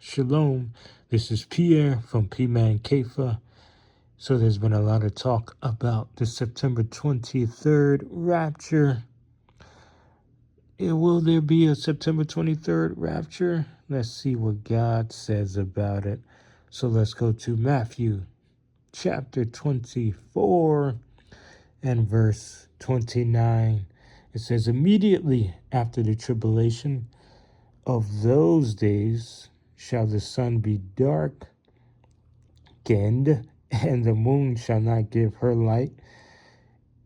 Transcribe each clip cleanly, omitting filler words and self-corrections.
Shalom. This is Pierre from P-Man Kefa. So there's been a lot of talk about the September 23rd rapture. Will there be a September 23rd rapture? Let's see what God says about it. So let's go to Matthew chapter 24 and verse 29. It says, immediately after the tribulation of those days shall the sun be darkened, and the moon shall not give her light,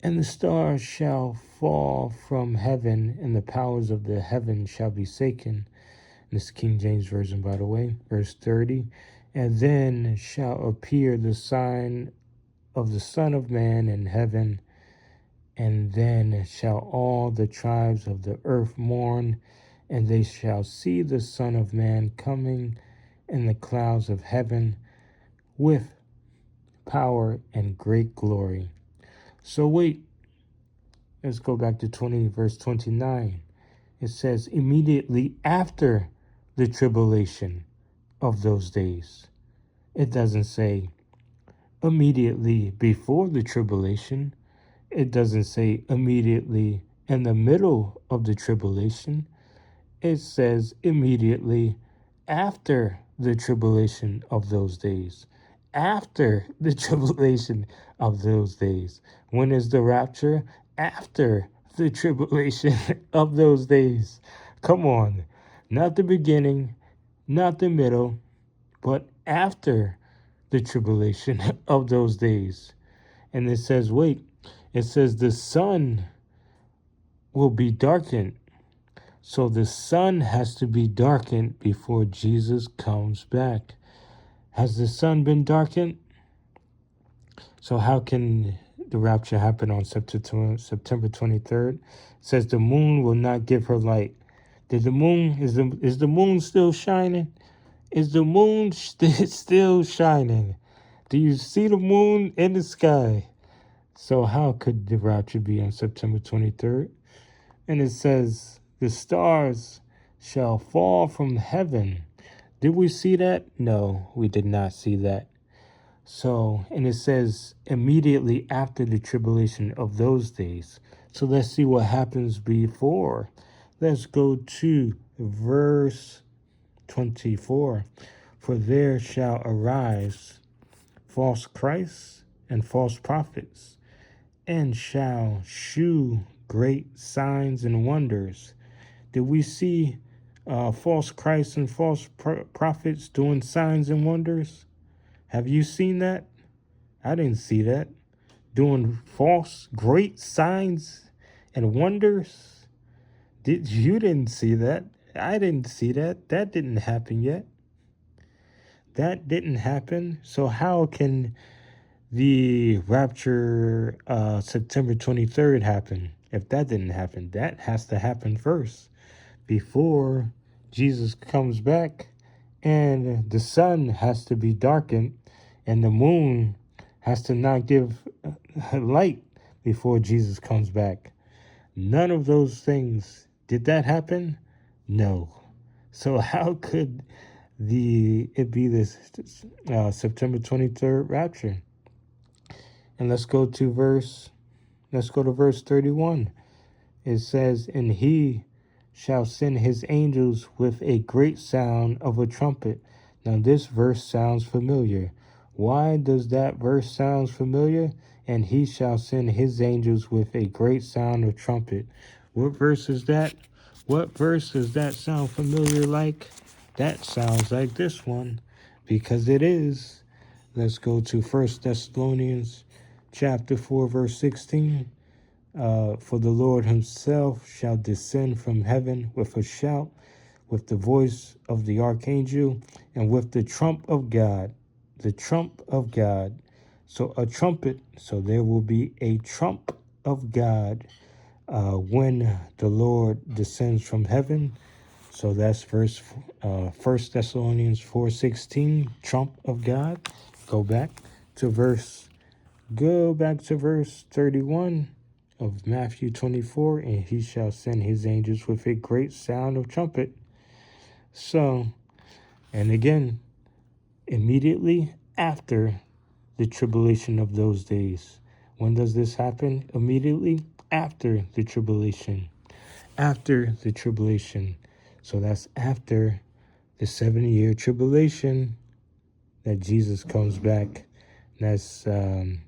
and the stars shall fall from heaven, and the powers of the heaven shall be shaken. This is King James Version, by the way. Verse 30. And then shall appear the sign of the Son of Man in heaven, and then shall all the tribes of the earth mourn, and they shall see the Son of Man coming in the clouds of heaven with power and great glory. So wait, let's go back to verse 29. It says, immediately after the tribulation of those days. It doesn't say immediately before the tribulation. It doesn't say immediately in the middle of the tribulation. It says immediately after the tribulation of those days. After the tribulation of those days. When is the rapture? After the tribulation of those days. Come on. Not the beginning, not the middle, but after the tribulation of those days. And it says, wait, it says the sun will be darkened. So the sun has to be darkened before Jesus comes back. Has the sun been darkened? So how can the rapture happen on September 23rd? It says the moon will not give her light. Is the moon still shining? Is the moon still shining? Do you see the moon in the sky? So how could the rapture be on September 23rd? And it says, the stars shall fall from heaven. Did we see that? No, we did not see that. So, and it says, immediately after the tribulation of those days. So let's see what happens before. Let's go to verse 24. For there shall arise false Christs and false prophets, and shall shew great signs and wonders. Did we see false Christs and false prophets doing signs and wonders? Have you seen that? I didn't see that. Doing false great signs and wonders? You didn't see that? I didn't see that. That didn't happen yet. That didn't happen. So how can the rapture September 23rd happen? If that didn't happen, that has to happen first before Jesus comes back, and the sun has to be darkened, and the moon has to not give light before Jesus comes back. None of those things. Did that happen? No. So how could it be this September 23rd rapture? And let's go to verse 31. It says, and he shall send his angels with a great sound of a trumpet. Now this verse sounds familiar. Why does that verse sound familiar? And he shall send his angels with a great sound of trumpet. What verse is that? What verse does that sound familiar like? That sounds like this one, because it is. Let's go to 1 Thessalonians chapter 4, verse 16. For the Lord himself shall descend from heaven with a shout, with the voice of the archangel, and with the trump of God. The trump of God. So a trumpet. So there will be a trump of God when the Lord descends from heaven. So that's 1 Thessalonians 4:16, trump of God. Go back to verse 31 of Matthew 24, and he shall send his angels with a great sound of trumpet. So And again, immediately after the tribulation of those days. When does this happen? Immediately after the tribulation. After the tribulation. So that's after the 7-year tribulation that Jesus comes back. That's the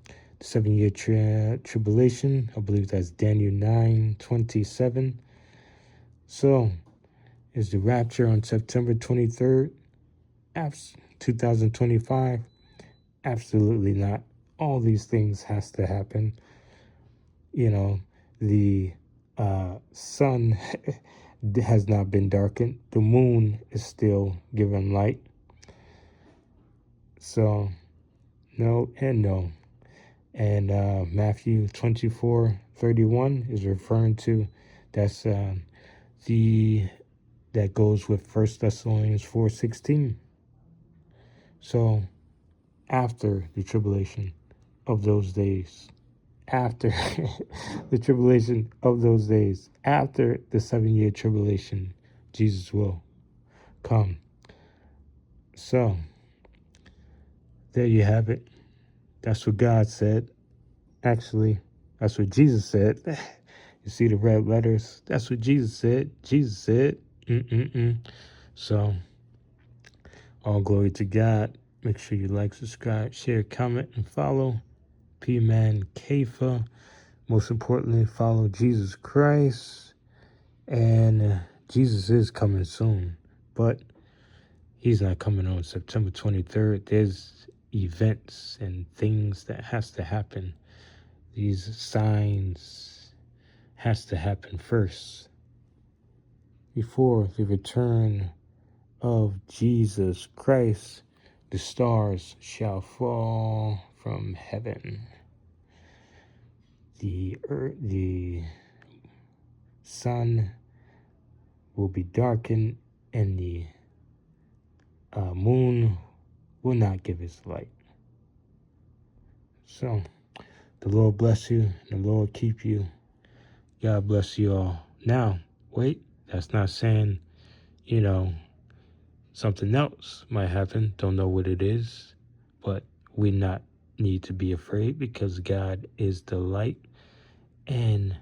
7-year tribulation. I believe that's Daniel 9:27. So is the rapture on September 23rd, 2025? Absolutely not. All these things has to happen. You know, the sun has not been darkened. The moon is still giving light. So, no and no. And Matthew 24:31 is referring to, that's that goes with 1 Thessalonians 4:16. So, after the tribulation of those days, after the tribulation of those days, after the 7-year tribulation, Jesus will come. So, there you have it. That's what God said. Actually, that's what Jesus said. You see the red letters? That's what Jesus said. Jesus said. So, all glory to God. Make sure you like, subscribe, share, comment, and follow P-Man Kafa. Most importantly, follow Jesus Christ. And Jesus is coming soon, but he's not coming on September 23rd. There's events and things that has to happen. These signs has to happen first before the return of Jesus Christ. The stars shall fall from heaven. The sun will be darkened, and the moon will not give its light. So, the Lord bless you, and the Lord keep you. God bless you all. Now, wait, that's not saying, something else might happen. Don't know what it is, but we not need to be afraid, because God is the light and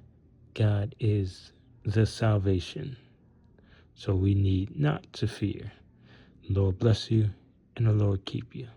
God is the salvation. So we need not to fear. The Lord bless you, and the Lord keep you.